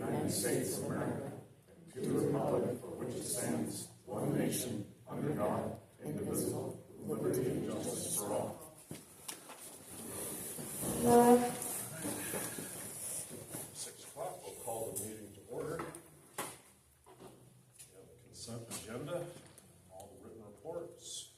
United States of America, and to the republic for which it stands, one nation, under God, indivisible, with liberty and justice for all. 6 o'clock, we'll call the meeting to order. We have a consent agenda, all the written reports.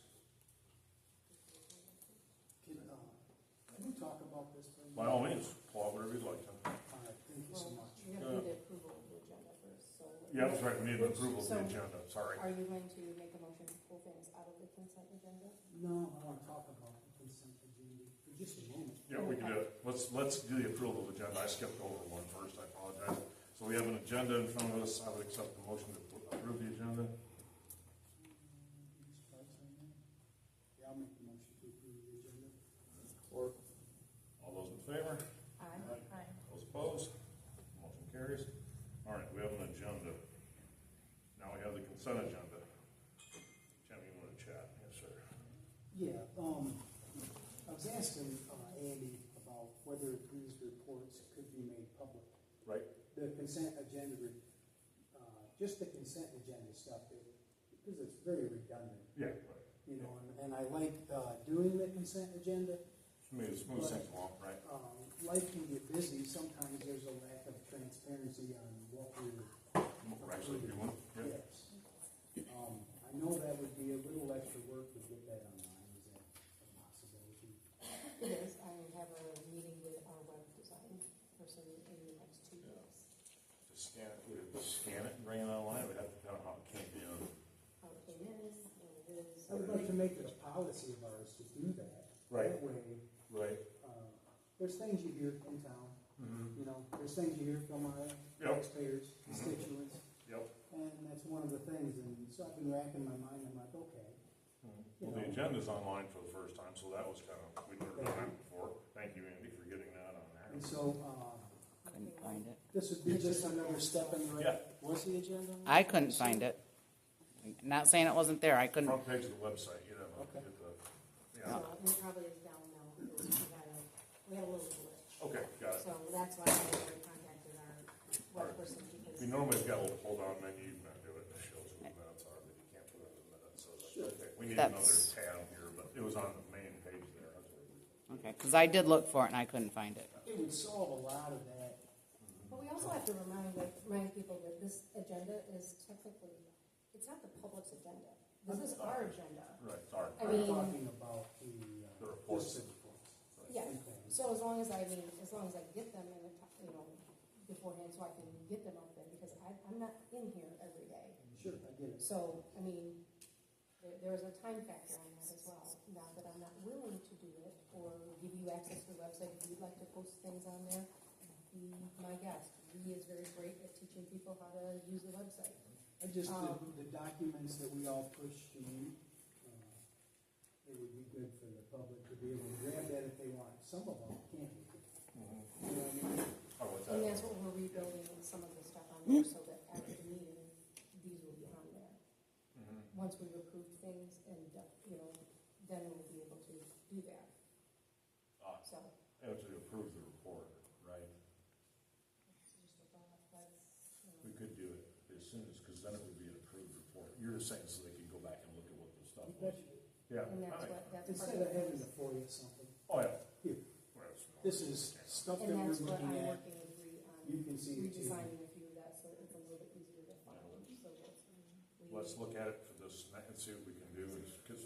Can we talk about this for a minute? By all means, pull out whatever you'd like to. All right, thank you so much. We have to do the approval of the agenda first, so. Yeah, that's right, we need an approval of the agenda, sorry. Are you going to make a motion to pull things out of the consent agenda? No, I want to talk about the consent agenda for just a moment. Yeah, we can do it. Let's do the approval of the agenda. I skipped over one first, I apologize. So we have an agenda in front of us. I would accept the motion to approve the agenda. Yeah, I'll make the motion to approve the agenda. Or all those in favor? Aye. Those opposed? Motion carries. All right, we have an agenda. Now we have the consent agenda. Jim, you want to chat? Yes, sir. Yeah, I was asking Andy about whether these reports could be made public. Right. The consent agenda, just the consent agenda stuff, because it's very redundant. Yeah, right. You know, and I like doing the consent agenda. Move things along, right? Life can get busy. Sometimes there's a lack of transparency on what we're Actually, you want? Yeah. Yes. I know that would be a little extra work to get that online. Is that a possibility? It is. I have a meeting with our web design person in the next 2 days. To scan it and bring it online, we have to tell how it came in. How it came in, what it is. I would like to make it a policy of ours to do that. Right. That way, Right. there's things you hear in town. Mm-hmm. You know, there's things you hear from our taxpayers, constituents. Yep. And that's one of the things. And so I've been racking my mind. I'm like, okay. Well, the agenda's online for the first time, so that was kind of, we'd never done that before. Thank you, Andy, for getting that on there. And so Couldn't find it. this would be just another step in the right. Yeah. What's the agenda? I couldn't find it. Not saying it wasn't there. I couldn't. Front page of the website, you know, Okay. get the, So yeah. it probably is down now because we had a little glitch. Okay, got it. So that's why I contacted our web person because. We normally have got a little hold-on menu, you can do it, it shows what the minutes are, but you can't put it in the minutes, so it's like, okay, we need another That's- tab here, but it was on the main page there. That's what we- Okay, because I did look for it and I couldn't find it. It would solve a lot of that. But we also have to remind people that this agenda is technically, it's not the public's agenda. This is our agenda. Right, sorry. I I'm mean, talking about the reports. just the reports. yeah, Okay. so as long as I get them in, beforehand, so I can get them up there, because I'm not in here every day. Sure, I get it. So, I mean, there is a time factor on that as well. Not that I'm not willing to do it, or give you access to the website if you'd like to post things on there. Be my guest. He is very great at teaching people how to use the website. I just, the documents that we all push to you, it would be good for the public to be able to grab that if they want. Some of them can't. You know what I mean? Oh, what's And that? that's what we're rebuilding some of the stuff on there, so that after the meeting, these will be on there. Once we've approved things and, then we'll be able to do that. So. You have to approve the report, right? It's just a thought, We could do it as soon as, because then it would be an approved report. You're just saying so they can go back and look at what the stuff was. Yeah. And that's all right. what, that's part Instead of of having it. to FOIA something, Oh, yeah. here, Well, it's more this is stuff that And we're that's what looking I'm at. working with You can see it too. redesigning a few of that, so it's a little bit easier to follow. So Let's look at it for this and see what we can do, because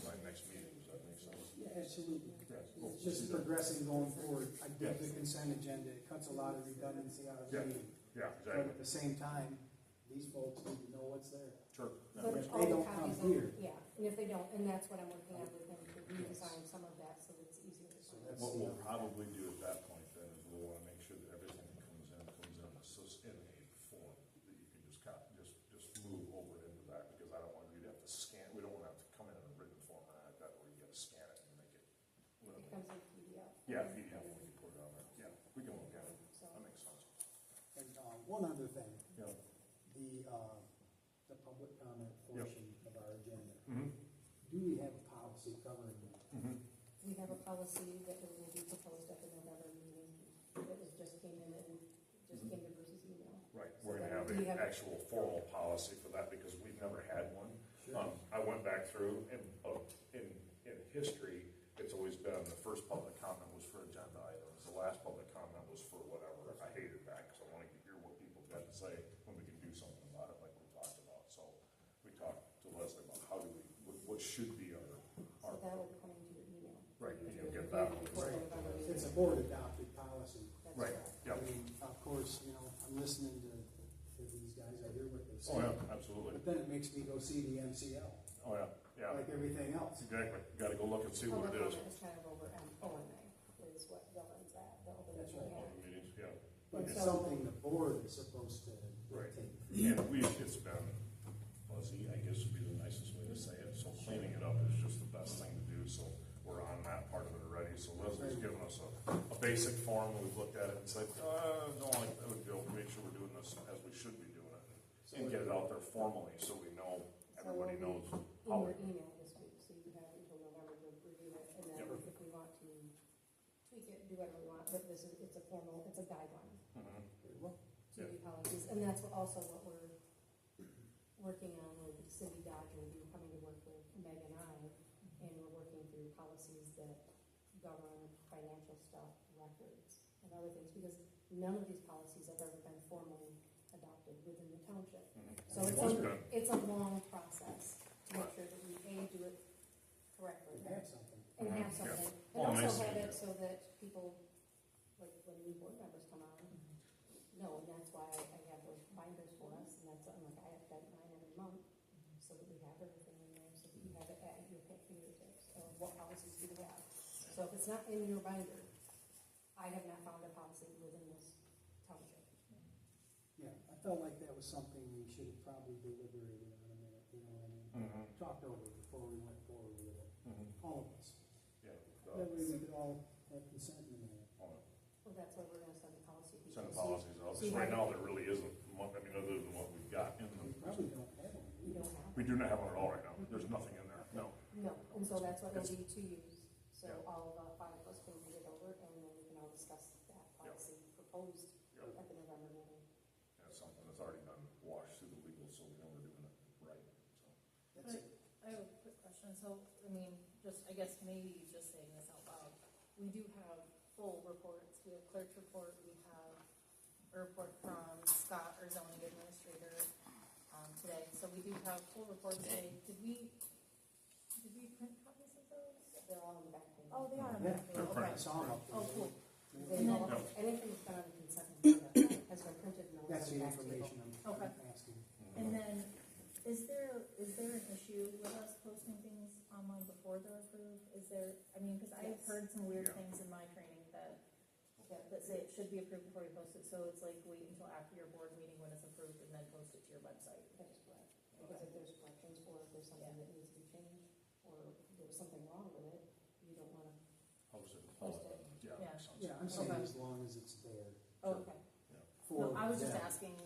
by next meeting, does that make sense? Yeah, absolutely. Yeah, cool. It's just progressing going forward. I dig the consent agenda. It cuts a lot of redundancy out of the Yeah. meeting. Yeah, But exactly. at the same time, these folks need to know what's there. Sure. But If all they the don't come copies here. Yeah, and if they don't, and that's what I'm working on with them, to redesign some of that so that it's easier to So find. that's What we'll probably do at that point then is we'll want to make sure that everything that comes in in a form that you can just move over into that, because I don't want you to have to scan, we don't want to have to come in a written form or anything like that, where you got to scan it and make it. It comes in PDF. Yeah, PDF, we can put it on there. Yeah, we can look at it. So, That makes sense. And one other thing, Yeah. the public comment portion of our agenda. Mm-hmm. Do we have a policy covering that? Mm-hmm. we have a policy that will be proposed at the November meeting, that was just came in and just came to Bruce's email. you have- actual formal policy for that, because we've never had one. Sure. I went back through, and in history, it's always been, the first public comment was for agenda items, the last public comment was for whatever. I hated that, because I wanted to hear what people got to say when we can do something about it, like we talked about. So we talked to Leslie about how do we, what should be our, So that will be coming to your email. right, You you'll do get it that before one. November It's a meeting. board adopted policy. That's Right, correct. yeah. I mean, of course, you know, I'm listening to these guys, I hear what they say. Oh, yeah, absolutely. But then it makes me go see the MCL, Oh, yeah, yeah, like everything else. exactly. Gotta go look and see what it is. Public comment is kind of over OMA, is what governs that, the open That's meeting right. act. Open meetings, yeah. But it's So- something the board is supposed to Right. take. And it's been fuzzy, I guess would be the nicest way to say it, so cleaning it up is just the best thing to do, so we're on that part of it already. So Leslie's given us a basic form, we've looked at it and said, don't like that, would go, make sure we're doing this as we should be doing it, and get it out there formally, so we know, everybody knows In how. your email this week, so you have until November to review it, and then Yep. if we want to tweak it, do whatever we want, but it's a formal, it's a guideline Mhm. to do policies, and that's also what we're working on with Cindy Dodge, will be coming to work with Meg and I, and we're working through policies that govern financial stuff, records, and other things, because none of these policies have ever been formally adopted within the township. So it's a long process to make sure that we, A, do it correctly, We had something. and have Mhm, something, yeah. and Well, nice also have to- it so that people, like, when new board members come on, know, and that's why I have those binders for us, and that's, I'm like, I have that mine every month, so that we have everything in there, so that you have it at your fingertips, of what policies you have. So if it's not in your binder, I have not found a policy within this township. Yeah, I felt like that was something we should have probably deliberated on a minute, you know what I mean? Mhm. Talked over before we went forward with it, Mhm. all of us. Yeah. That way we could all have consent in a minute. Well, that's why we're gonna send the policy. people. Send the So policies out, so you because right have- now, there really isn't much, I mean, other than what we've got in We them. probably don't have one. You don't have. We do not have one at all right now, there's nothing in there, no. No, and so that's what it'll be to use, so Yeah. all of the five of us can read it over, and then we can all discuss that policy proposed Yep. at the November meeting. Yeah, it's something that's already been washed through the legal, so we know we're doing it right, so. That's it. I have a quick question. So, I mean, just, I guess maybe just saying this out loud, we do have full reports. We have clerk's report, we have a report from Scott, our zoning administrator, today. So we do have full reports today. Did we print copies of those? They're all on the back page. Oh, they are on Yeah, that page, they're okay. printed. I saw them up there. Oh, cool. They And then- all, No. anything that's been on the consent agenda has been printed and That's on the the back table. information I'm Okay. asking. And then, is there an issue with us posting things online before they're approved? Is there, I mean, because I've Yes. heard some weird Yeah. things in my training that say it should be approved before you post it, so it's like wait until after your board meeting when it's approved and then post it to your website. That is correct, because if there's corrections, or if there's something that needs to be changed, or if there's something wrong with it, you don't wanna, Post it. Post it. Yeah. Yeah. makes sense. Yeah, I'm saying Okay. as long as it's there Oh, okay. for No, I was just them. asking,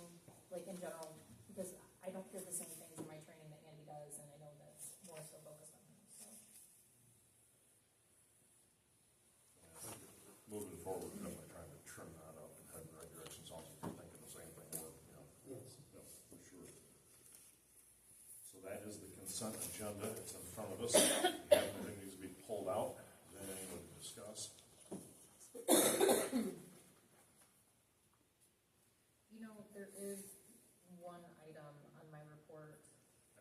like in general, because I don't hear the same things in my training that Andy does, and I know that's more so focused on him, so. Moving forward, we're definitely trying to trim that up and head in the right direction, so you're thinking the same thing, or, you know, Yes. yeah, for sure. So that is the consent agenda, it's in front of us, everything needs to be pulled out, is there anything we can discuss? You know, there is one item on my report,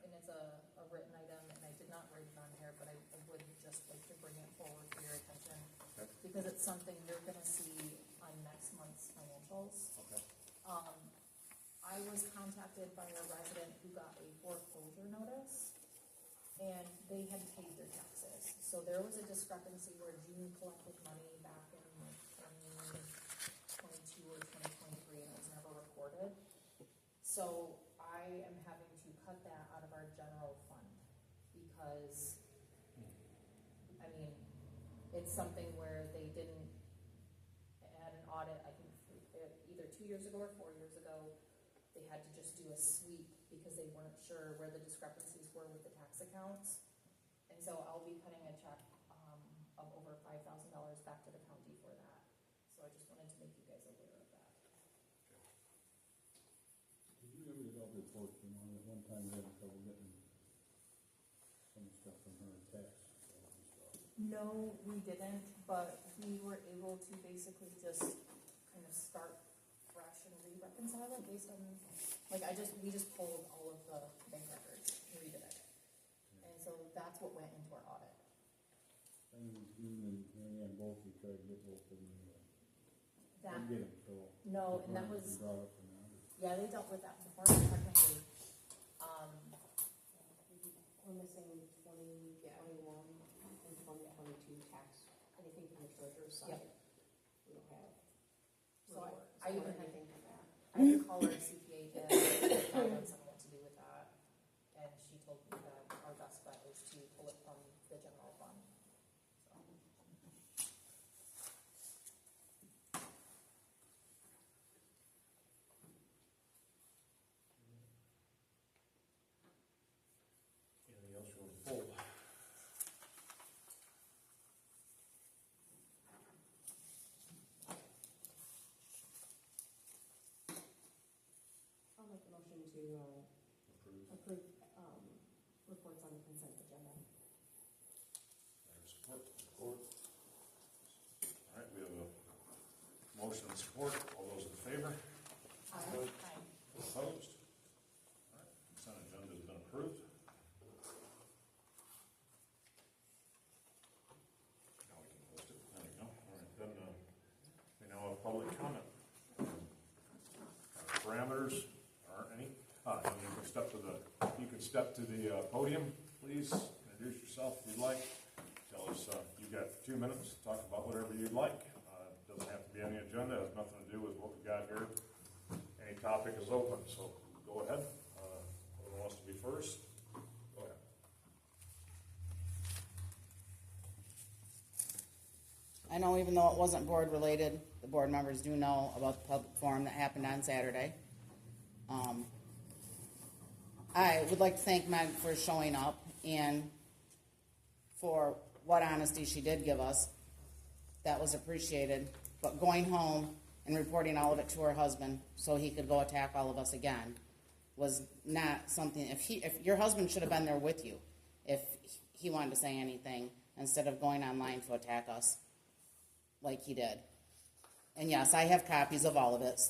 and it's a written item, and I did not write it on here, but I would just like to bring it forward for your attention. Okay. Because it's something you're gonna see on next month's financials. Okay. I was contacted by a resident who got a foreclosure notice, and they had paid their taxes. So there was a discrepancy where June collected money back in 2022 or 2023, and it was never recorded. So I am having to cut that out of our general fund, because, I mean, it's something where they didn't add an audit, I think, either 2 years ago or 4 years ago. They had to just do a sweep because they weren't sure where the discrepancies were with the tax accounts. And so I'll be cutting a check of over $5,000 back to the county for that. So I just wanted to make you guys aware of that. Did you report, you know, at one time we had trouble getting some stuff from her tax and stuff. No, we didn't, but we were able to basically just kind of start fresh and re-reconcile it based on, like, we just pulled all of the bank records and redid it. And so that's what went into our audit. And Dean and Marianne both, we tried to get both of them, That, couldn't get them, so. no, and that Brought was, up and out. yeah, they dealt with that before, technically. We're missing 2021 and 2022 tax, anything from the treasurer's side. Yep. We don't have. So I reports even or had- anything from that. I had to call our CPA to find out something what to do with that, and she told me that our best bet is to pull it from the general fund. So, Anything else you want to pull? I'll make a motion to approve reports on the consent agenda. There's support. All right, we have a motion and support. All those in favor? Aye. Opposed? All right, consent agenda has been approved. Now we can post it. There we go. All right, then, we now have public comment. Parameters, there aren't any. And you can step to the podium, please. Introduce yourself if you'd like. Tell us, you've got 2 minutes to talk about whatever you'd like. Doesn't have to be any agenda, has nothing to do with what we got here. Any topic is open, so go ahead. Whoever wants to be first, go ahead. I know even though it wasn't board related, the board members do know about the public forum that happened on Saturday. I would like to thank Meg for showing up and for what honesty she did give us. That was appreciated. But going home and reporting all of it to her husband so he could go attack all of us again was not something, if your husband should have been there with you if he wanted to say anything instead of going online to attack us like he did. And yes, I have copies of all of it.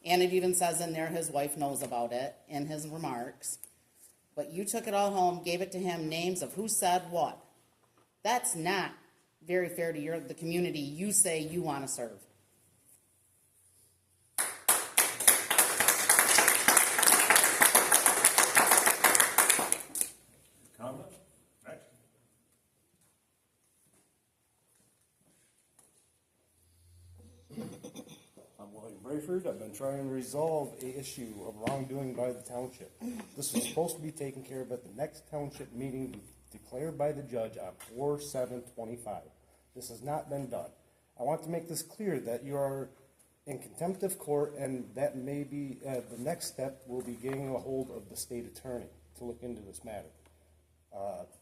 And it even says in there his wife knows about it in his remarks. But you took it all home, gave it to him, names of who said what. That's not very fair to the community you say you want to serve. Comment? Next. I'm William Brayford. I've been trying to resolve a issue of wrongdoing by the township. This was supposed to be taken care of at the next township meeting declared by the judge on 4/7/25. This has not been done. I want to make this clear that you are in contempt of court, and that may be the next step will be getting a hold of the state attorney to look into this matter.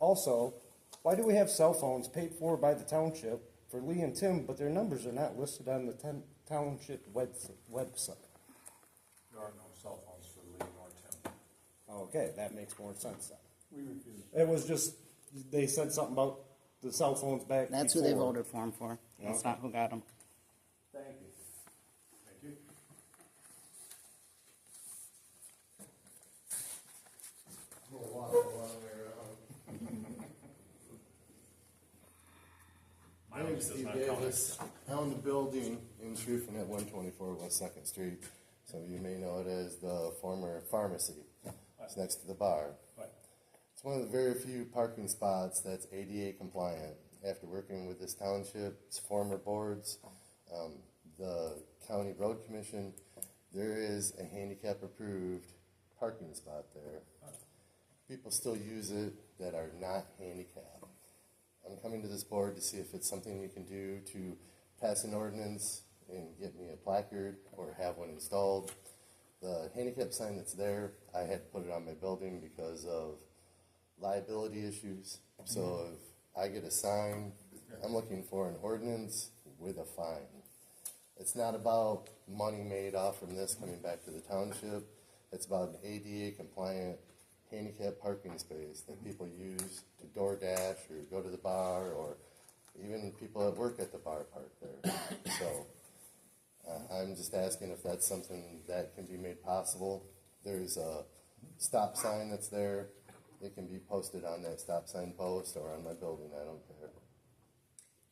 Also, why do we have cell phones paid for by the township for Lee and Tim, but their numbers are not listed on the township website? There are no cell phones for Lee nor Tim. Okay, that makes more sense then. We refuse. It was just, they said something about the cell phones back That's who they before. voted for him for. That's Okay. not who got him. Thank you. Thank you. My name is Steve Davis. I own the building in Shrewford at 124 West 2nd Street. So you may know it as the former pharmacy. It's next to the bar. Right. It's one of the very few parking spots that's ADA compliant. After working with this township's former boards, the county road commission, there is a handicap approved parking spot there. People still use it that are not handicapped. I'm coming to this board to see if it's something you can do to pass an ordinance and get me a placard or have one installed. The handicap sign that's there, I had to put it on my building because of liability issues. So if I get a sign, I'm looking for an ordinance with a fine. It's not about money made off from this coming back to the township. It's about an ADA compliant handicap parking space that people use to DoorDash or go to the bar, or even people that work at the bar park there. So I'm just asking if that's something that can be made possible. There's a stop sign that's there. It can be posted on that stop sign post or on my building, I don't care.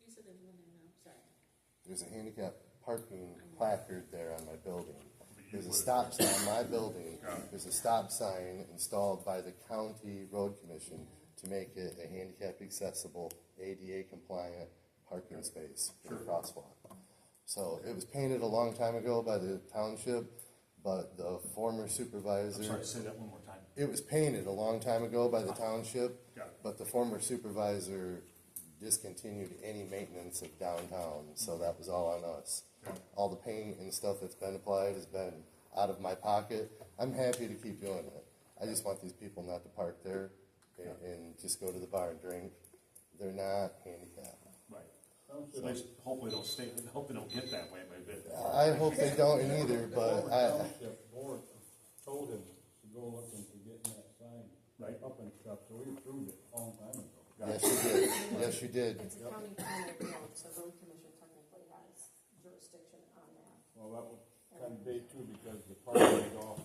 You said the new name now, sorry. There's a handicap parking placard there on my building. There's a stop sign on my building. There's a stop sign installed by the county road commission to make it a handicap accessible, ADA compliant parking space for the crosswalk. So it was painted a long time ago by the township, but the former supervisor. I'm sorry, say that one more time. It was painted a long time ago by the township, Got it. but the former supervisor discontinued any maintenance of downtown, so that was all on us. Okay. All the paint and stuff that's been applied has been out of my pocket. I'm happy to keep doing it. I just want these people not to park there and just go to the bar and drink. They're not handicapped. Right. So they hopefully don't stay, hope they don't get that way, maybe. I hope they don't either, but Township board told him to go look into getting that sign Right. up and stuff, so we approved it a long time ago. yes, you did. Yes, you did. It's a county permit road, so road commission technically has jurisdiction on that. Well, that was kind of bait too, because the parking is off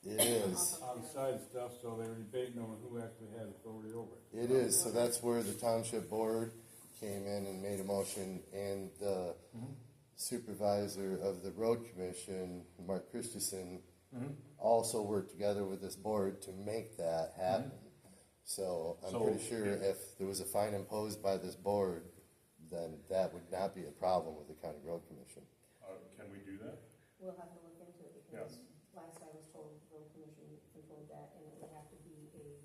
It is. on side stuff, so they were debating on who actually had authority over it. It is. So that's where the township board came in and made a motion, and the supervisor of the road commission, Mark Christensen, also worked together with this board to make that happen. So I'm So, pretty sure yeah. if there was a fine imposed by this board, then that would not be a problem with the county road commission. Can we do that? We'll have to look into it because last I was told, road commission controlled that, and it would have to be a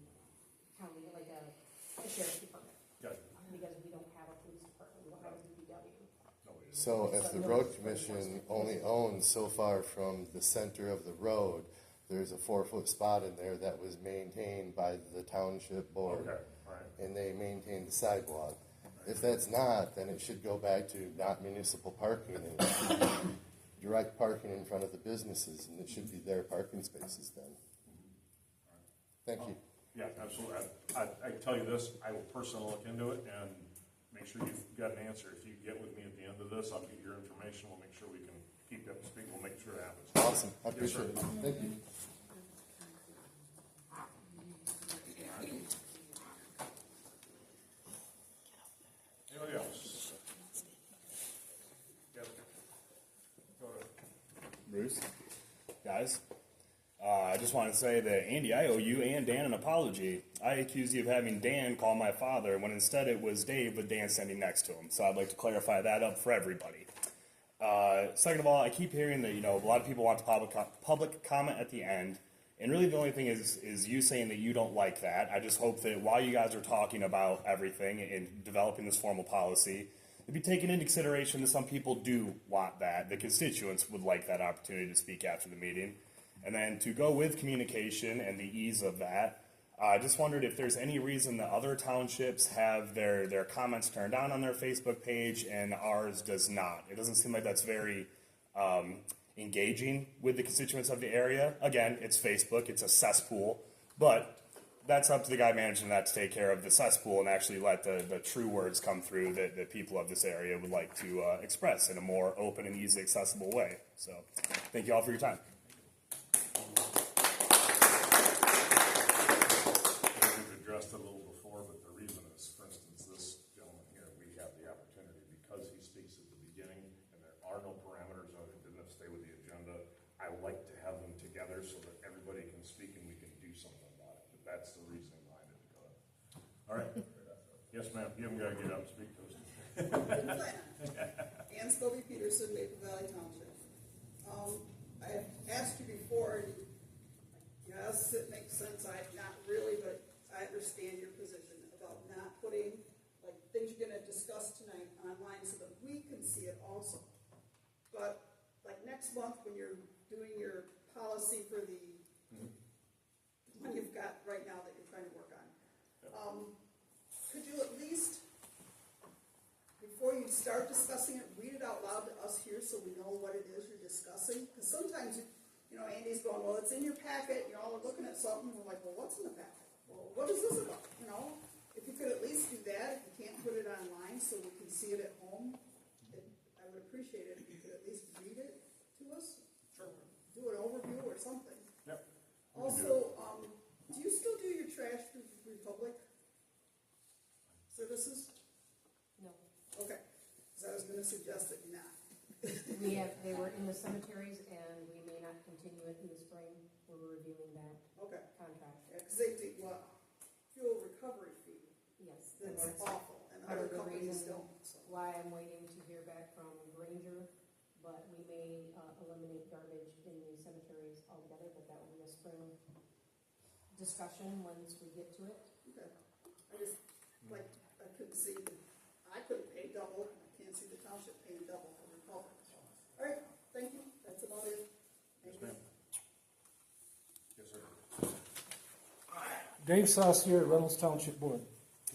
county, like a sheriff's department. Got it. Because we don't have a police department, we don't have a DPW. No, we didn't. So if the road commission only owns so far from the center of the road, there's a 4-foot spot in there that was maintained by the township board. Okay, all right. And they maintain the sidewalk. If that's not, then it should go back to not municipal parking, and it should be direct parking in front of the businesses, and it should be their parking spaces then. Thank you. Yeah, absolutely. I can tell you this, I will personally look into it and make sure you've got an answer. If you get with me at the end of this, I'll get your information, we'll make sure we can keep you up to speed, we'll make sure it happens. Awesome, I Yes, sir. appreciate it. Thank you. Anybody else? Yep. Go ahead. Bruce, guys, I just want to say that Andy, I owe you and Dan an apology. I accuse you of having Dan call my father when instead it was Dave with Dan standing next to him. So I'd like to clarify that up for everybody. Second of all, I keep hearing that a lot of people want the public comment at the end, and really the only thing is you saying that you don't like that. I just hope that while you guys are talking about everything and developing this formal policy, it'd be taken into consideration that some people do want that. The constituents would like that opportunity to speak after the meeting. And then to go with communication and the ease of that, I just wondered if there's any reason that other townships have their comments turned on their Facebook page and ours does not. It doesn't seem like that's very engaging with the constituents of the area. Again, it's Facebook, it's a cesspool, but that's up to the guy managing that to take care of the cesspool and actually let the true words come through that the people of this area would like to express in a more open and easily accessible way. So thank you all for your time. We've addressed it a little before, but the reason is, for instance, this gentleman here, we have the opportunity because he speaks at the beginning and there are no parameters of it, didn't have to stay with the agenda. I like to have them together so that everybody can speak and we can do something about it. But that's the reasoning behind it. All right. Yes, ma'am. You haven't got to get up and speak to us. Ann Scobie Peterson, Maple Valley Township. I asked you before, and yes, it makes sense, not really, but I understand your position about not putting, like, things you're gonna discuss tonight online so that we can see it also. But, like, next month, when you're doing your policy for the one you've got right now that you're trying to work on, could you at least, before you start discussing it, read it out loud to us here so we know what it is you're discussing? Because sometimes, Andy's going, well, what's in your packet, y'all are looking at something, we're like, well, what's in the packet? Well, what is this about, you know? If you could at least do that, if you can't put it online so we can see it at home, I would appreciate it if you could at least read it to us. Sure. Do an overview or something. Yep. Also, do you still do your trash through Republic Services? No. Okay, because I was gonna suggest that you not. They were in the cemeteries, and we may not continue it in the spring. We're reviewing that Okay, contract. yeah, because they do, fuel recovery fee, Yes. and that's that's awful, and part other of the companies reason don't, so. why I'm waiting to hear back from Granger, but we may eliminate garbage in the cemeteries altogether, but that will be a spring discussion once we get to it. Okay, I just, like, I couldn't see, I couldn't pay double, I can't see the township paying double for Republic. All right, thank you, that's about it. Yes, ma'am. Yes, sir. Dave Saucier, Reynolds Township Board.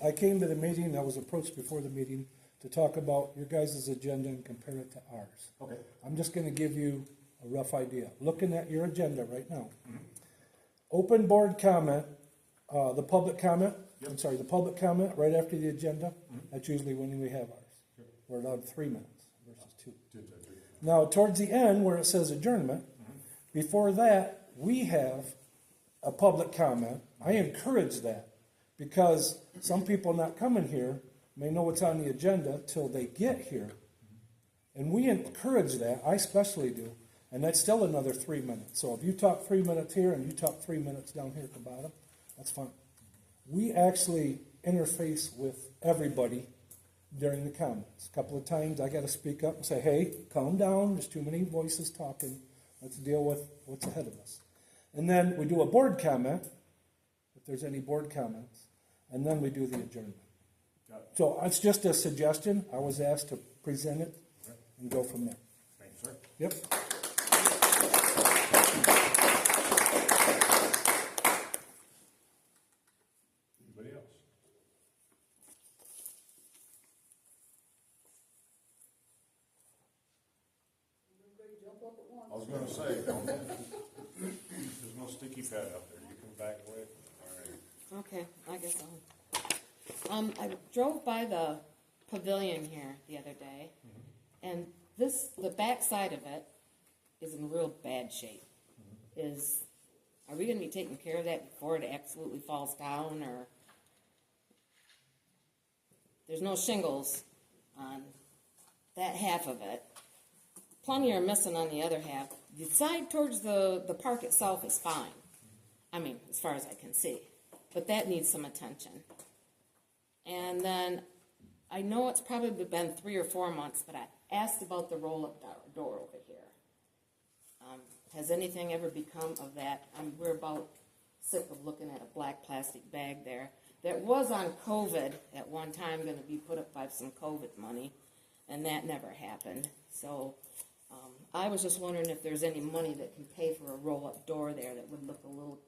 I came to the meeting, I was approached before the meeting to talk about your guys' agenda and compare it to ours. Okay. I'm just gonna give you a rough idea. Looking at your agenda right now. Open board comment, the public comment, the public comment right after the agenda, that's usually when we have ours. We're allowed 3 minutes versus 2. Now, towards the end, where it says adjournment, before that, we have a public comment. I encourage that, because some people not coming here may know what's on the agenda till they get here. And we encourage that, I especially do, and that's still another 3 minutes. So if you talk 3 minutes here and you talk 3 minutes down here at the bottom, that's fine. We actually interface with everybody during the comments. A couple of times I got to speak up and say, hey, calm down, there's too many voices talking, let's deal with what's ahead of us. And then we do a board comment, if there's any board comments, and then we do the adjournment. So it's just a suggestion. I was asked to present it and go from there. Thank you, sir. Yep. Anybody else? Everybody jump up at once. I was gonna say, there's no sticky pad up there, you can back away. All right. Okay, I guess I drove by the pavilion here the other day, and the back side of it is in real bad shape. Are we gonna be taking care of that before it absolutely falls down, or? There's no shingles on that half of it. Plenty are missing on the other half. The side towards the park itself is fine. I mean, as far as I can see. But that needs some attention. And then, I know it's probably been 3 or 4 months, but I asked about the roll-up door over here. Has anything ever become of that? We're about sick of looking at a black plastic bag there. That was on COVID at one time, going to be put up by some COVID money, and that never happened. So I was just wondering if there's any money that can pay for a roll-up door there that would look a little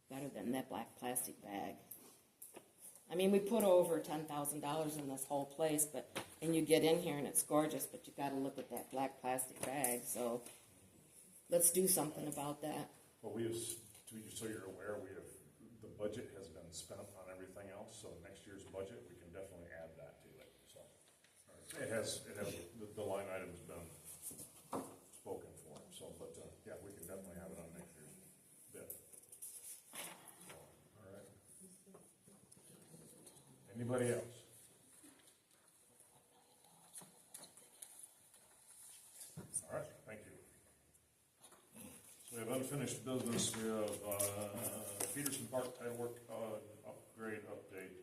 better than that black plastic bag. I mean, we put over $10,000 in this whole place, and you get in here and it's gorgeous, but you got to look at that black plastic bag. So let's do something about that. Well, so you're aware, the budget has been spent on everything else, so next year's budget, we can definitely add that to it, so. It has, the line item's been spoken for, so, but, yeah, we can definitely have it on next year's bid. So, all right. Anybody else? All right, thank you. So we have unfinished business, we have, Peterson Park tile work, upgrade update.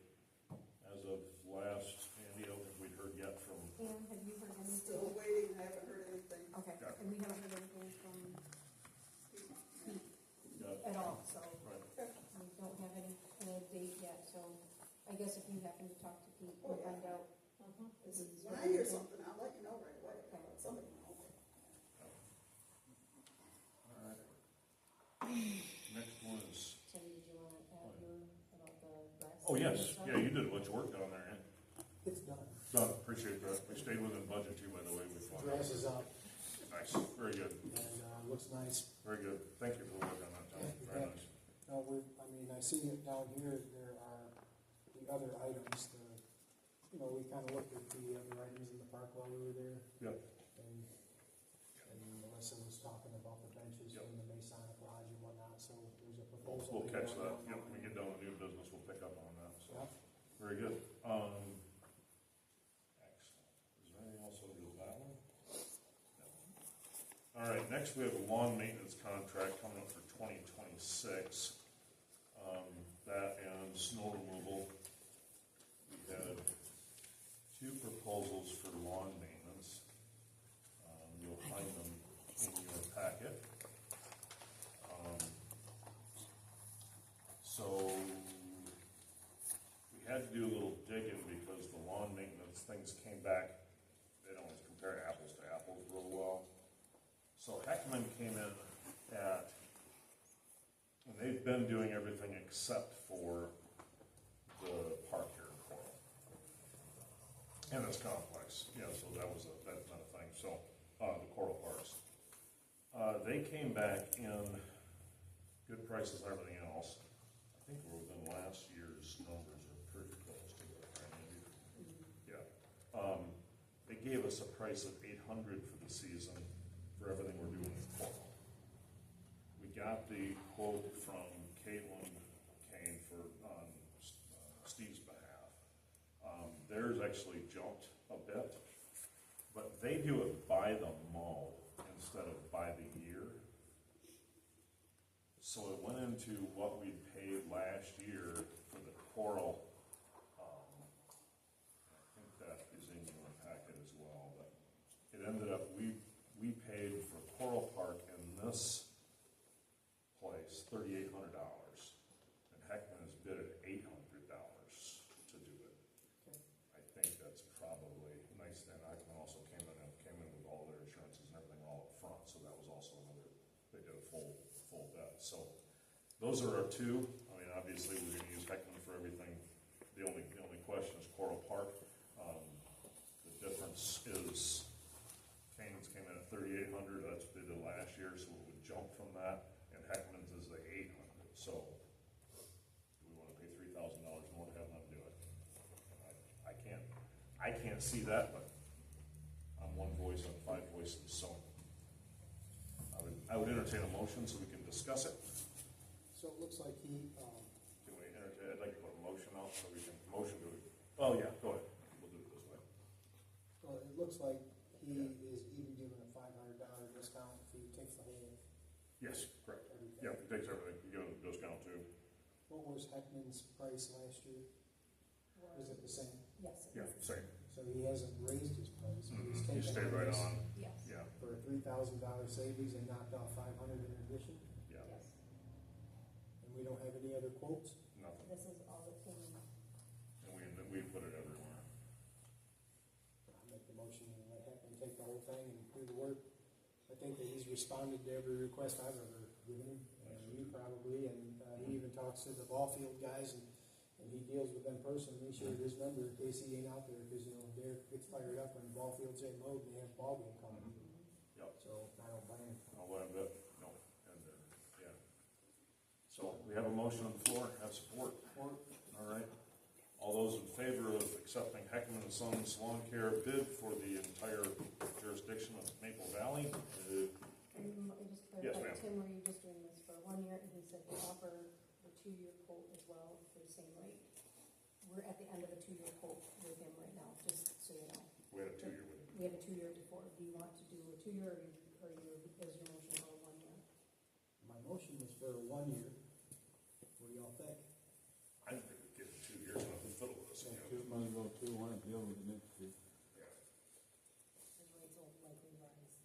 As of last, Andy, I don't think we'd heard yet from, And have you heard anything? Still waiting, I haven't heard anything. Okay, Yeah. and we haven't heard anything from Pete yeah, at all, so right. we don't have any date yet, so I guess if you happen to talk to Pete, we'll find out. if he's When I ready hear to- something, I'll let you know right away, Okay. let somebody know. All right. Next one is, So did you want to add about the grass? oh, yes, stuff? yeah, you did a bunch of work down there, and It's done. done, appreciate that, we stayed within budget too, by the way, we thought. Grass is up, Nice, very good. and, looks nice. Very good. Thank you for working on that, Tom. Yeah. Very nice. No, I see it down here, there are the other items, we kinda looked at the other items in the park while we were there. Yep. And Melissa was talking about the benches Yep. from the Masonic Lodge and whatnot, so there's a proposal. We'll catch going that. on Yep, now. when we get down to new business, we'll pick up on that, so. Yep. Very good. Excellent. Is there anything else under that one? No. All right, next we have a lawn maintenance contract coming up for 2026. That and snow removal. We had 2 proposals for lawn maintenance. You'll find them in your packet. So we had to do a little digging because the lawn maintenance things came back, they don't always compare apples to apples real well. So Heckman came in at, and they've been doing everything except for the park here in Coral. And it's complex, so that's not a thing, so, the Coral Parks. They came back in good prices and everything else. I think we're within last year's numbers are pretty close to it, right, Andy? Yeah. They gave us a price of $800 for the season for everything we're doing in Coral. We got the quote from Caitlin Kane on Steve's behalf. Theirs actually jumped a bit, but they do it by the mow instead of by the year. So it went into what we paid last year for the Coral. I think that is in your packet as well, but it ended up, we paid for Coral Park in this place $3,800, and Heckman has bid at $800 to do it. Okay. I think that's probably nice, and Heckman also came in with all their insurances and everything all up front, so that was also another, they did a full bet. So those are our 2. I mean, obviously we're gonna use Heckman for everything. The only question is Coral Park. The difference is Kane's came in at $3,800, that's what they did last year, so it would jump from that, and Heckman's is the $800. So do we wanna pay $3,000 more to have them do it? I can't see that, but I'm one voice on 5 voices, so I would entertain a motion so we can discuss it. So it looks like Can we entertain, I'd like to put a motion out so we can motion to it. Oh, yeah, go ahead. We'll do it this way. well, it looks like he is even giving a $500 discount if he takes the whole, Yes, correct. everything. Yeah, it takes everything. You give it a discount too. What was Heckman's price last year? Was it the same? Yes. Yeah, same. So he hasn't raised his price, but he's You taken stayed right this on. Yes. Yeah, for a $3,000 savings and knocked off 500 in addition, yeah, Yes. and we don't have any other quotes? nothing. This is all that came in. And we put it everywhere. I'll make the motion and let Heckman take the whole thing and do the work. I think that he's responded to every request I've ever given him, and you probably, and he even talks to the ball field guys, and he deals with them personally, shared his number in case he ain't out there, because, Derek gets fired up when ball fields ain't mowed and they have ball game coming. Yep. So, I don't blame him. I'll let him do it. No, and, yeah. So we have a motion on the floor, have support. All right. All those in favor of accepting Heckman & Sons Lawn Care bid for the entire jurisdiction of Maple Valley? And let me just Yes, clarify, ma'am. Tim, were you just doing this for 1 year? And he said to offer the 2-year quote as well for the same rate. We're at the end of a 2-year quote with him right now, just so you know. We had a 2-year with him. We had a 2-year before. Do you want to do a 2-year or is your motion for a 1 year? My motion was for 1 year. What do y'all think? I think we'd give it 2 years and nothing fiddle with us. So 2 months ago, 2, 1, deal with the next 2. Yeah. His rates will likely rise.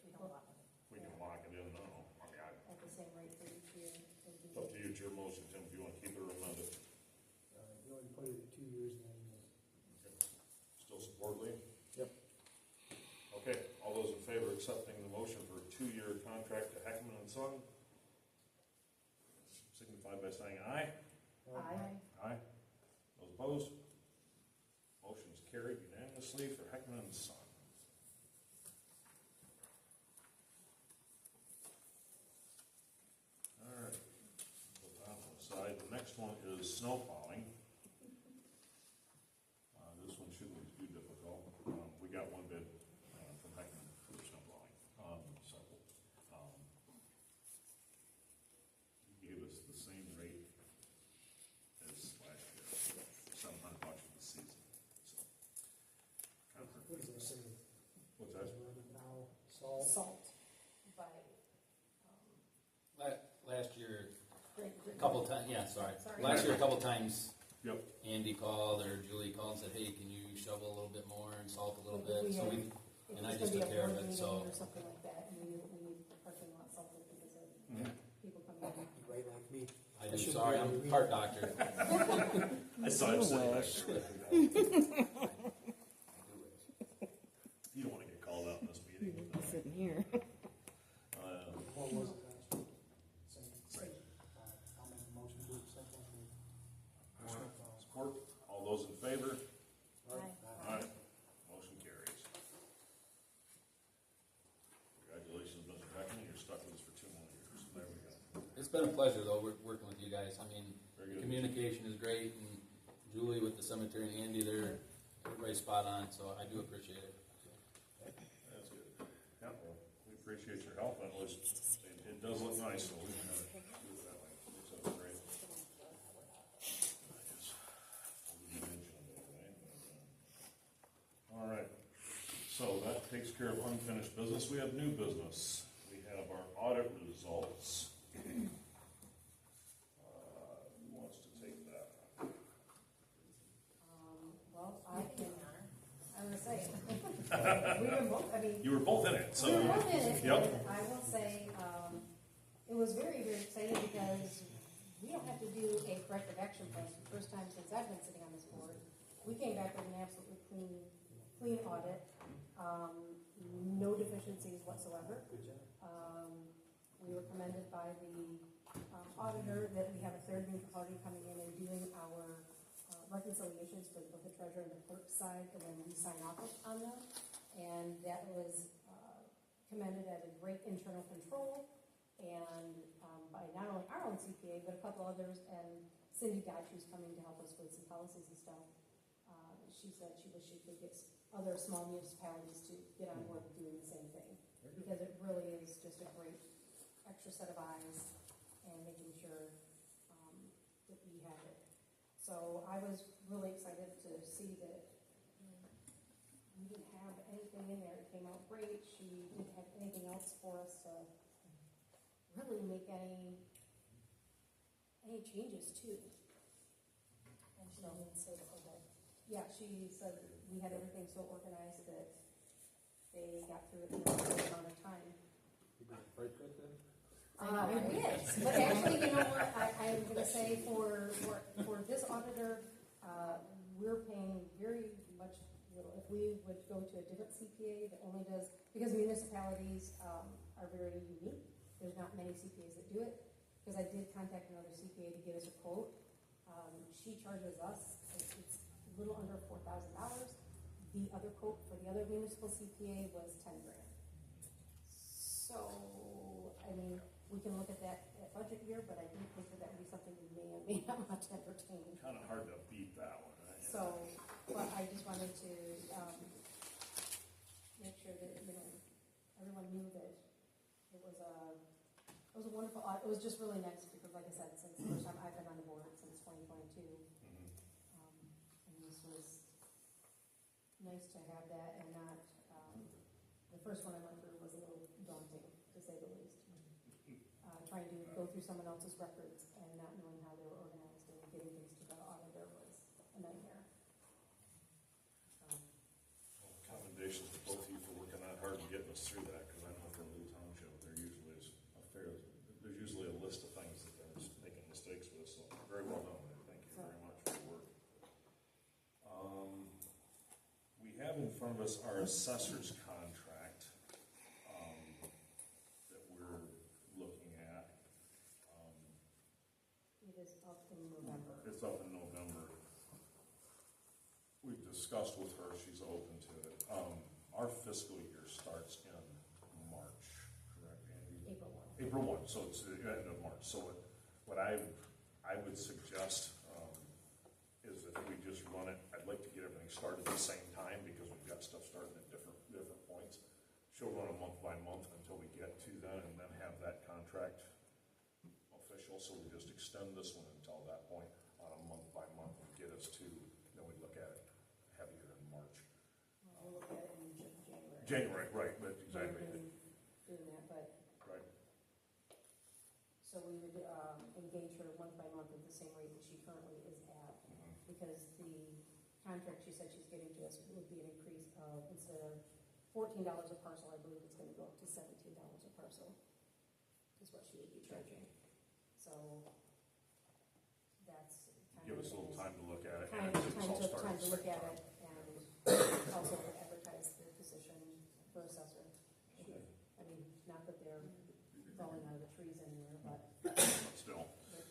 We don't want it. We can lock it in now. I mean, At the same rate for each year. it's up to you, it's your motion, Tim, if you want to keep it or amend it. You want to put it at 2 years then? Still support, Lee? Yep. Okay, all those in favor of accepting the motion for a 2-year contract to Heckman & Son, signify by saying aye. Aye. Aye. Those opposed? Motion's carried unanimously for Heckman & Son. one is snow plowing. This one shouldn't be too difficult. We got one bid from Heckman for snow plowing. He gave us the same rate as last year, $700 for the season. So, What is that saying? what's that? Now, salt. Salt by, Last year, Great. a couple times, yeah, sorry. Sorry. Last year, a couple times, Yep. Andy called or Julie called and said, hey, can you shovel a little bit more and salt a little If bit? we So had- we, if and I it's just gonna took be a care of board it, meeting so. or something like that, and we need the parking lot salted because of people coming in. Right like me. I do, should sorry, be able I'm to a read. part doctor. I saw him sitting back there. You don't want to get called out in this meeting. Sitting here. What was it last week? Same. I'll make a motion to accept that. Support, all those in favor? Aye. Aye. Motion carries. Congratulations, Mr. Beckman, you're stuck with us for 2 more years. There we go. It's been a pleasure though, working with you guys. I mean, Very good. communication is great and Julie with the cemetery and Andy, everybody's spot on, so I do appreciate it. That's good. Yeah, well, we appreciate your help. That was, it does look nice, so we can do it that way. Looks like great. All right, so that takes care of unfinished business. We have new business. We have our audit results. Who wants to take that? Well, I can, I was gonna say, we were both, I mean, You were both in it, so. we were both in it, Yep. and I will say, it was very, very exciting because we don't have to do a corrective action plan for the first time since I've been sitting on this board. We came back with an absolutely clean audit, no deficiencies whatsoever. We were commended by the auditor that we have a third new party coming in and doing our reconciliations for both the treasurer and the clerk side, and then we sign off on them. And that was commended as a great internal control, and by not only our own CPA, but a couple others, and Cindy Dodge, who's coming to help us with some policies and stuff. She said she wished she could get other small municipalities to get on board with doing the same thing, because it really is just a great extra set of eyes and making sure that we have it. So I was really excited to see that we didn't have anything in there. It came out great. She didn't have anything else for us to really make any changes to. And she didn't say the whole day. Yeah, she said we had everything so organized that they got through it in a short amount of time. You got a break right there? I did, but actually, you know what, I'm gonna say for this auditor, we're paying very much little. If we would go to a different CPA that only does, because municipalities, are very unique, there's not many CPAs that do it, because I did contact another CPA to get us a quote. She charges us, it's a little under $4,000. The other quote for the other municipal CPA was $10,000. So, I mean, we can look at that at budget year, but I do think that would be something we may or may not want to entertain. Kind of hard to beat that one, right? So, but I just wanted to, make sure that, you know, everyone knew that it was a wonderful, it was just really nice, because like I said, since the first time I've been on the board, since 2022, and this was nice to have that, and not, the first one I went through was a little daunting, to say the least. Trying to go through someone else's records and not knowing how they were organized and getting things to the auditor was a nightmare. Well, commendations to both of you for working that hard and getting us through that, because I know for Little Township, there's usually a list of things that they're making mistakes with, so very well done. Thank you very much for your work. We have in front of us our assessor's contract, that we're looking at. It is up in November. It's up in November. We've discussed with her, she's open to it. Our fiscal year starts in March, correct, Andy? April 1. April 1, so it's the end of March. So what I I would suggest, is if we just run it, I'd like to get everything started at the same time, because we've got stuff starting at different points. She'll run a month by month until we get to that, and then have that contract official, so we just extend this one until that point on a month by month, and get us to, then we look at it heavier in March. We'll look at it in January. January, right, but exactly, Doing that, but, right. so we would, engage her month by month at the same rate that she currently is at, because the contract she said she's getting to us would be an increase of, instead of $14 a parcel, I believe it's gonna go up to $17 a parcel, is what she would be charging. So, that's kind of. Give us a little time to look at it. Time and it's all starting to at the look same at time. it, and also to advertise the position for assessor. I mean, not that they're falling out of the trees anywhere, but Still, right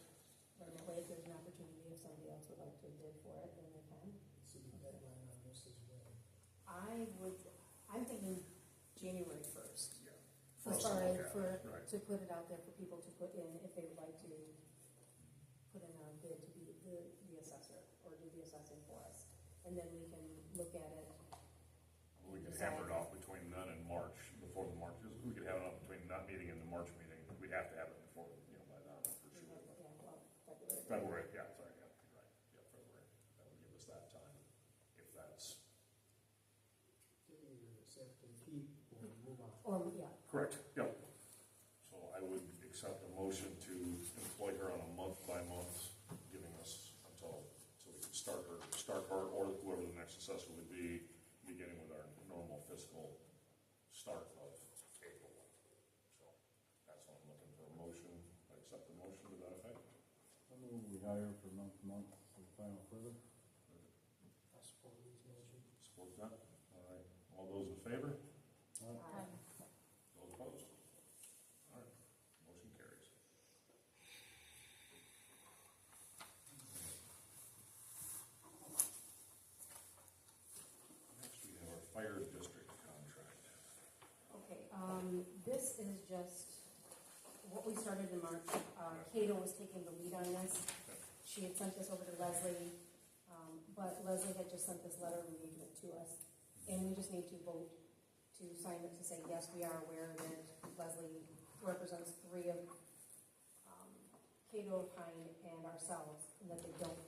that way, if there's an opportunity, if somebody else would like to bid for it, then they can. So the deadline on this is when? I'm thinking January 1st. yeah. As us far to as look at it, right. to put it out there for people to put in, if they would like to put in a bid to be the assessor, or do the assessing for us. And then we can look at it. We could hammer it off between then and March, before the March, we could have it off between that meeting and the March meeting. We'd have to have it before, by then, for sure. Yeah, well, February. February, yeah, sorry, yeah, you're right, yeah, February. That would give us that time, if that's. Either accept and keep or move on. Or, yeah, Correct, yep. So I would accept a motion to employ her on a month-by-month, giving us until, so we can start her, or whoever the next assessor would be, beginning with our normal fiscal start of April. So that's what I'm looking for, a motion. I accept the motion to that effect. I move we hire for month to month for final further. I support Lee's motion. Support that? All right. All those in favor? um, Those opposed? All right. Motion carries. Next, we have our fire district contract. okay, this is just what we started in March. Cato was taking the lead on this. She had sent this over to Leslie, but Leslie had just sent this letter of engagement to us. And we just need to vote to sign it to say, yes, we are aware that Leslie represents three of Cato, Pine, and ourselves, and that they don't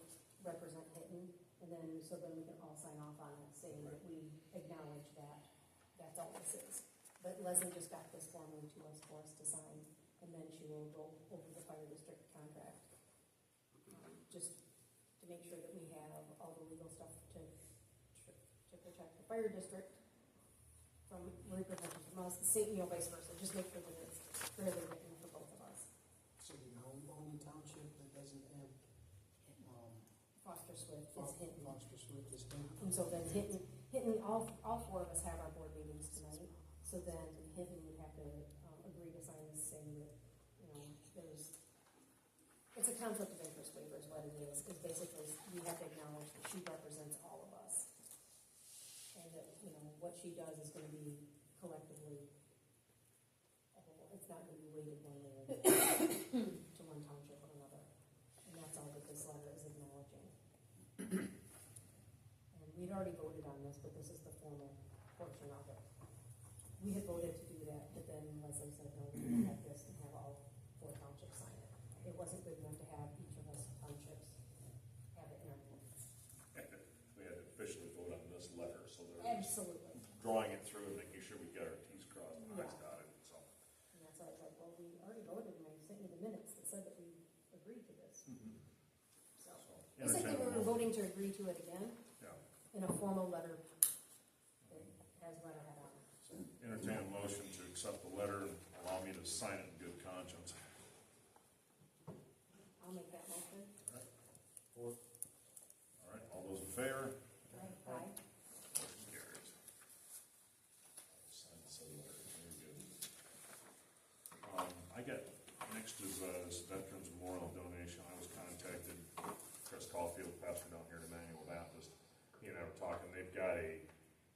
represent Hinton. And then, so then we can all sign off on it, saying that we acknowledge that that's all this is. But Leslie just got this formally to us for us to sign, and then she will go over the fire district contract. Just to make sure that we have all the legal stuff to protect the fire district from repercussions from us, the state, vice versa. Just make sure that it's fairly written for both of us. So the only township that doesn't have, Foster Swift is Hinton. Foster Swift is Hinton. And so then Hinton, all four of us have our board meetings tonight. So then Hinton would have to agree to sign this saying that, it's a conflict of interest waiver is what it is. It's basically, we have to acknowledge that she represents all of us. And that, what she does is gonna be collectively, it's not gonna be weighted one way or the other to one township or another. And that's all that this letter is acknowledging. And we'd already voted on this, but this is the formal portion of it. We had voted to do that, but then Leslie said, no, we can have this and have all four townships sign it. It wasn't good enough to have each of us townships have it in our minutes. We had to officially vote on this letter, so they're Absolutely. drawing it through and making sure we got our T's crossed and I's dotted, so. And that's why I was like, well, we already voted and I sent you the minutes that said that we agreed to this. So, basically, we were voting to agree to it again Yeah. in a formal letter that has letterhead on it. So entertain a motion to accept the letter and allow me to sign it in good conscience. I'll make that motion. All right, all those in favor? Aye. Motion carries. Sign the letter, very good. I got, next is this Veterans Memorial donation. I was contacted, Chris Caulfield, pastor down here at Emmanuel Baptist. He and I were talking, they've got a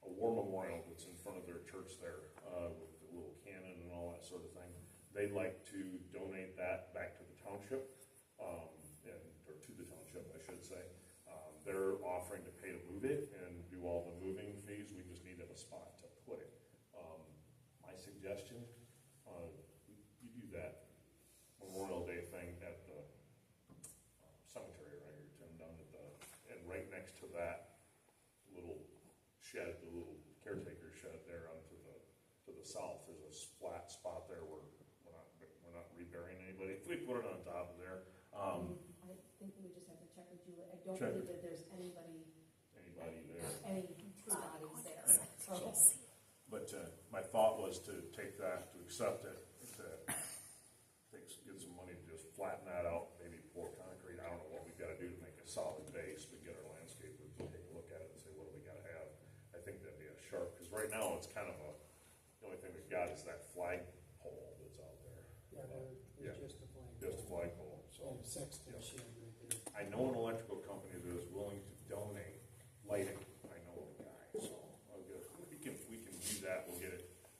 war memorial that's in front of their church there, with the little cannon and all that sort of thing. They'd like to donate that back to the township. And shed, the little caretaker shed there onto to the south, there's a flat spot there where we're not reburying anybody. If we put it on top of there, I think we just have to check with Julie. I don't Check. believe that there's anybody there. any true bodies there, so. But my thought was to take that, to accept it, to get some money to just flatten that out, maybe pour concrete. I don't know what we gotta do to make a solid base, but get our landscaper to take a look at it and say, what do we gotta have? I think that'd be a sharp, because right now it's kind of the only thing we've got is that flag pole that's out there. Yeah, Yeah. it's just a flag. Just a flagpole, so. And a sexton shed right there. I know an electrical company that is willing to donate lighting. I know a guy, so we can do that.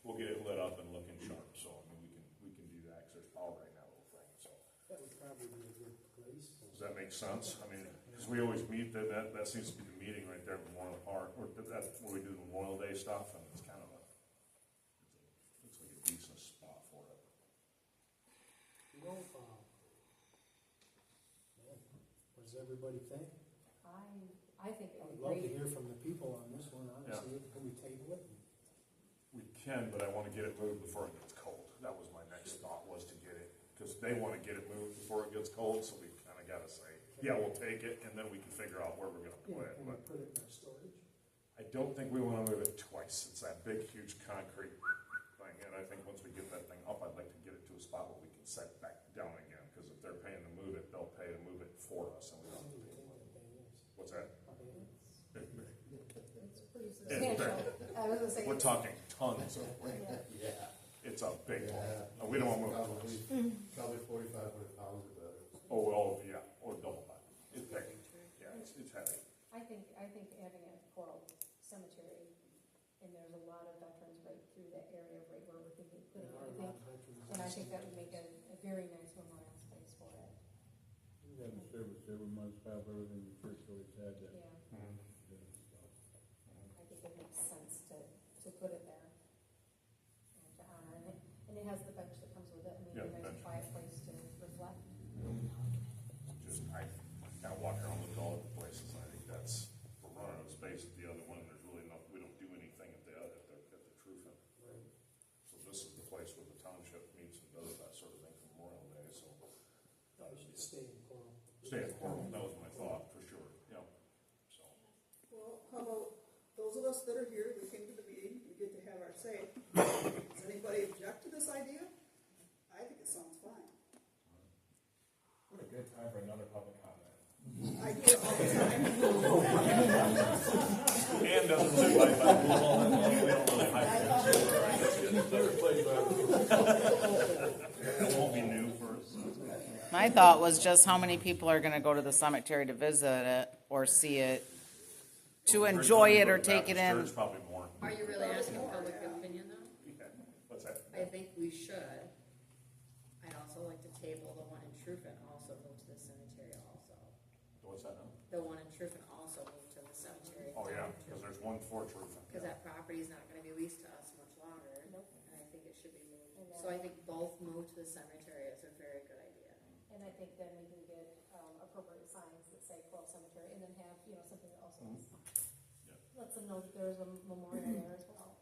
We'll get it lit up and looking sharp. So I mean, we can do that because there's power in that little thing. So That would probably be a good place. does that make sense? I mean, because we always meet that seems to be the meeting right there at Memorial Park, or that's where we do the Memorial Day stuff, and it's kind of looks like a decent spot for it. You know, man, what does everybody think? I think it I would would be love to great. hear from the people on this one, honestly. Can we table it? We can, but I want to get it moved before it gets cold. That was my next thought, was to get it, because they want to get it moved before it gets cold, so we kind of got to say, yeah, we'll take it, and then we can figure out where we're going to Yeah, put it. can we But put it in our storage? I don't think we want to move it twice. It's that big, huge concrete thing, and I think once we get that thing up, I'd like to get it to a spot where we can set it back down again, because if they're paying to move it, they'll pay to move it for us, and we don't have to pay for it. What's that? It's pretty substantial. I was gonna say. We're talking tons of weight. Yeah. It's a big one. And we don't want to move it twice. Probably 4,500 pounds of that. Oh, yeah, or double that. It's big. Yeah, it's heavy. I think having a Coral Cemetery, and there's a lot of veterans right through that area, right where we're thinking, putting it, and I think that would make a very nice memorial space for it. We have a service every month, have everything the church always had that. Yeah. I think it makes sense to put it there and to honor it. And it has the bench that comes with it, and maybe a nice quiet place to reflect. Just, I kind of walk around with all the places, and I think that's, we're running out of space at the other one, and there's really no, we don't do anything at the Trufen. Right. So this is the place where the township meets and does that sort of thing for Memorial Day, so. I should stay in Coral. Stay at Coral, that was my thought, for sure, yeah, so. Well, how about those of us that are here, we came to the meeting, we get to have our say. Does anybody object to this idea? I think it sounds fine. What a good time for another public comment. I do it all the time. And doesn't live by we don't really It won't be new for us. My thought was just how many people are gonna go to the cemetery to visit it or see it, to enjoy it or take it in. Church, probably more. Are you really asking public opinion though? Yeah. What's that? I think we should. I'd also like to table the one in Trufen also move to the cemetery also. What's that now? The one in Trufen also move to the cemetery. Oh, yeah, because there's one for Trufen. Because that property is not gonna be leased to us much longer, and I think it should be moved. So I think both move to the cemetery is a very good idea. And I think then we can get appropriate signs that say Coral Cemetery, and then have, something that also lets them know that there's a memorial there as well.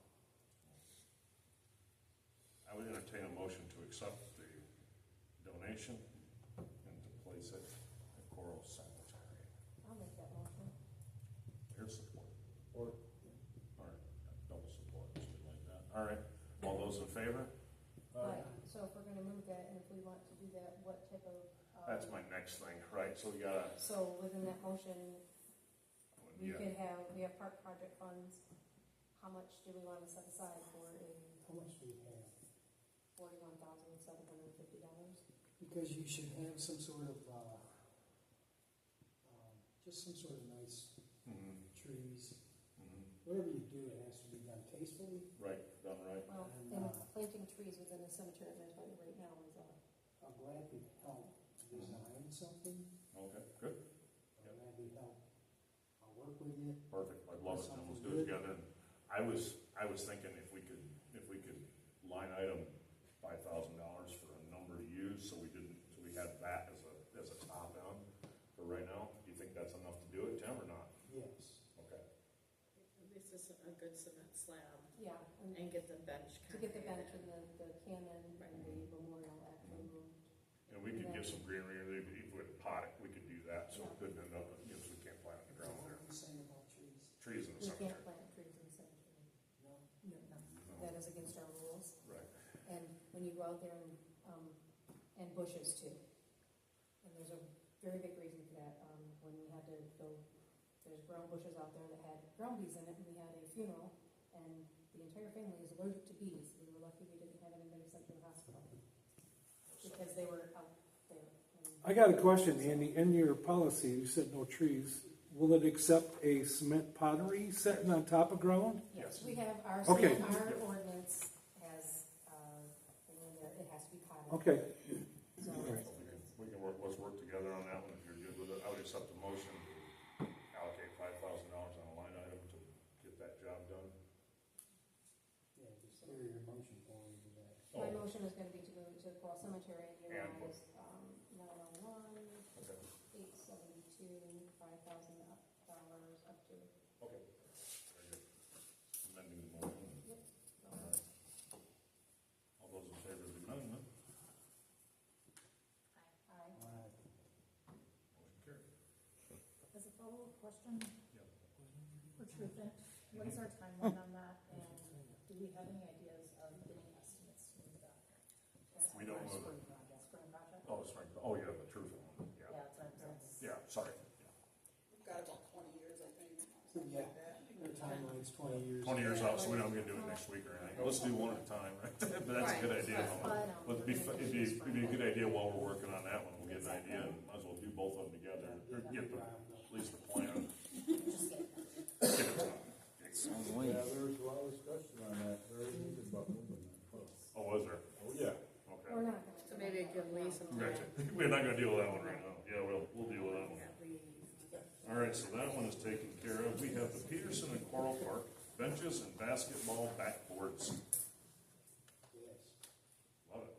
I would entertain a motion to accept the donation and to place it at Coral Cemetery. I'll make that motion. Here's support. All right, double support, something like that. All right, all those in favor? Right, so if we're gonna move that, and if we want to do that, what type of? That's my next thing, right, so we gotta, So within that motion, we yeah, we have park project funds. How much do we wanna set aside for How much do you have? $41,750? Because you should have some sort of, just some sort of nice trees. Whatever you do, it has to be done tastefully. right, done right. Well, And, and planting trees within the cemetery, there's one right now is I'm glad we helped design something. Okay, good, I'm glad we helped. I'll work with you. perfect, I'd love it, and we'll do it together. And I was thinking if we could line item $5,000 for a number to use, so we had that as a top down for right now. Do you think that's enough to do it, Tim, or not? Yes. Okay. This is a good cement slab Yeah, and and get the bench to kind get the bench and the cannon and the memorial actually moved. And we could get some greenery, if we would pot it, we could do that, so it couldn't end up, you know, so we can't plant in the ground there. What are you saying about trees? Trees in the We can't cemetery. plant trees in the cemetery. No? No, that is against our rules. Right. And when you go out there and bushes too. And there's a very big reason for that. When we had to go, there's ground bushes out there that had ground bees in it, and we had a funeral, and the entire family is allergic to bees. We were lucky we didn't have anybody sent to the hospital because they were out there. I got a question, Andy. In your policy, you said no trees. Will it accept a cement pottery sitting on top of ground? Yes, we have our, Okay. our ordinance has, thing in there, it has to be potted. Okay. So, We can work, let's work together on that one, if you're good with it. I would accept the motion, allocate $5,000 on a line item to get that job done. Yeah, just clear your motion for me to that. my motion is gonna be to move to Fall Cemetery and And utilize, 901, Okay. 872, $5,000 up to. Okay. Very good. Amending the motion. Yep. All right. All those in favor of the amendment? Aye. Motion carried. As a follow-up question, Yep. for Truth It, what is our timeline on that, and do we have any ideas of getting estimates to move that? We don't know. Spring project. Spring project? Oh, spring, oh, yeah, the truth one, yeah. Yeah, that's what I'm saying. Yeah, sorry. We've got about 20 years, I think, something Yeah. like that. Their timeline's 20 years. 20 years out, so we don't get to do it next week or anything. Let's do one at a time, right? But that's a good idea. But it'd be a good idea while we're working on that one, we'll get an idea, and might as well do both of them together, or get the, at least the plan. Get it done. Yeah, there was a lot of discussion on that, very heated about moving that. Oh, was there? Oh, yeah. We're Okay. not gonna. So maybe give Lee some time. Gotcha. We're not gonna deal with that one right now. Yeah, we'll deal with that one. All right, so that one is taken care of. We have the Peterson and Coral Park benches and basketball backboards. Yes. Love it.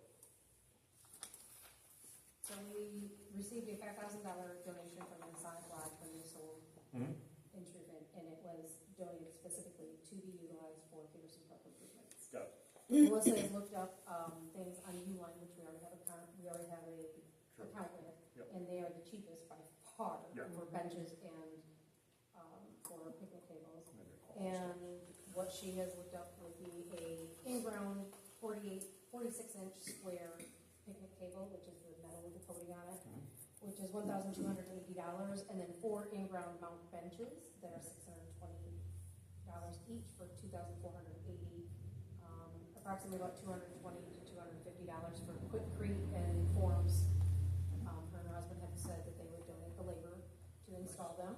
So we received a $5,000 donation from Masonic Lodge when they sold Mhm. in Truth, and it was donated specifically to be utilized for Peterson Park improvements. Got it. Melissa has looked up things on Uline, which we already have a Sure. account with, Yep. and they are the cheapest by far Yeah. for benches and for picnic tables. Maybe a call. And what she has looked up would be a in-ground 46-inch square picnic table, which is the metal with the coating on it, which is $1,280, and then 4 in-ground mount benches that are $620 each for $2,480. Approximately about $220 to $250 for Quikrete and Forms. Her and her husband have said that they would donate the labor to install them.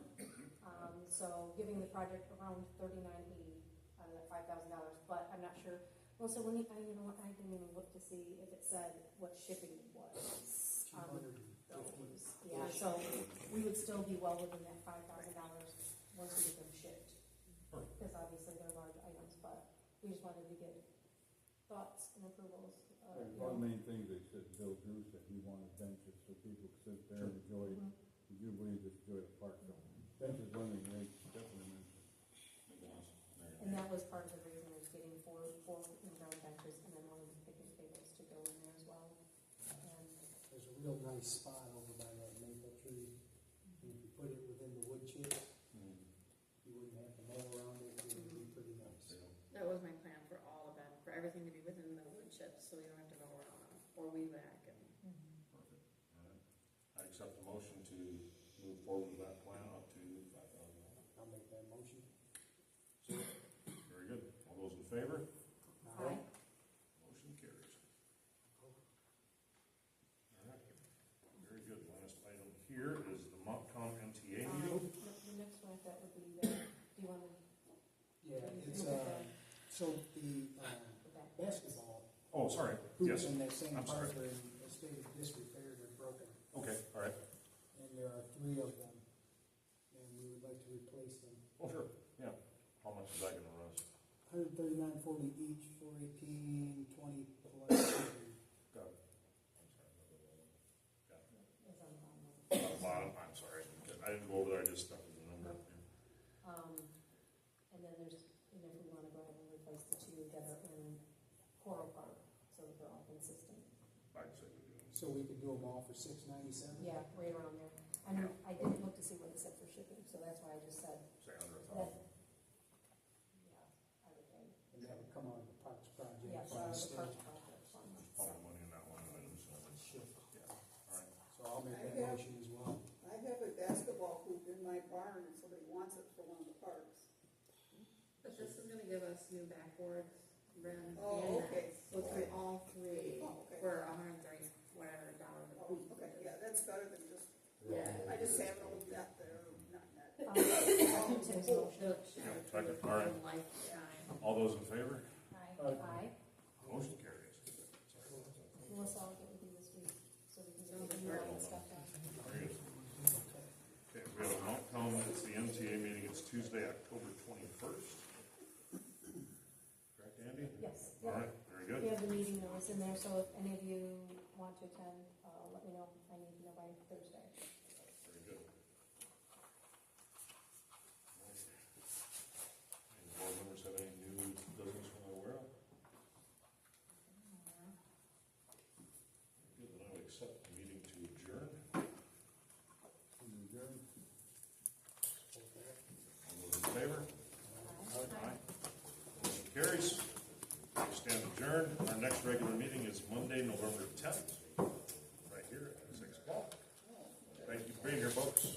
So giving the project around $39.80 out of that $5,000, but I'm not sure. Melissa, when you know what, I didn't even look to see if it said what shipping was. 250. Yeah, so we would still be well within that $5,000 once we get them shipped. Because obviously they're large items, but we just wanted to get thoughts and approvals. One main thing they said, Bill Drew said he wanted benches so people could sit there and enjoy, the Jubilee, just enjoy the park. So benches, one thing they definitely mentioned. And that was part of the reason was getting four in-ground benches and then one of the picnic tables to go in there as well. And There's a real nice spot over by that maple tree. And if you put it within the wood chips, you wouldn't have to mow around it, it would be pretty nice. That was my plan for all of them, for everything to be within the wood chips, so we don't have to mow around them, or weed whack and. Perfect. All right. I accept the motion to move forward with that plan up to $5,000. I'll make that motion. Very good. All those in favor? Aye. Motion carries. All right. Very good. Last item here is the Montcalm MTA meeting. the next one, if that would be the, do you want to? Yeah, it's, so the basketball Oh, sorry. hoops Yes. in that same I'm sorry. park are in a state of disrepair, they're broken. Okay, all right. And there are 3 of them, and we would like to replace them. Oh, sure. Yeah. How much is that gonna run us? $139.40 each, 418, 20 plus. Got it. I'm sorry. Got it. Is on the bottom of it. On the bottom, I'm sorry. I didn't go over there, I just stuck with the number. And then there's, and if we Coral Park, so that they're all consistent. I'd say we do. So we could do them all for $697? Yeah, right around there. I mean, I didn't look to see what it said for shipping, so that's why I just said Say under a that. thousand. Yeah, I would think. And that would come out of the Parks Project. Yes, fund the still. Parks Project fund. All the money in that line item, so, Sure. yeah, all right. So I'll make that motion as well. I have a basketball hoop in my barn and somebody wants it for one of the parks. But this is gonna give us new backboards, rim, Oh, and okay. net. So through all three, Oh, okay. for $130, whatever dollars a Oh, week. okay, yeah, that's better than just, Yeah. I just have an old net there, not net. Tim's motion. Yeah, second, all right. Lifetime. All those in favor? Aye. Motion carries. Melissa, I'll get with you this week, so we can get the email and stuff done. Very good. Okay, we have an outcome, it's the MTA meeting, it's Tuesday, October 21st. Correct, Andy? Yes. All right, very good. We have the meeting notice in there, so if any of you want to attend, let me know. I need to know by Thursday. Very good. Any board members have any new business we're aware of? Good, then I would accept the meeting to adjourn. All those in favor? Aye. Motion carries. We stand adjourned. Our next regular meeting is Monday, November 10th, right here at 6 o'clock. Thank you for being here, folks.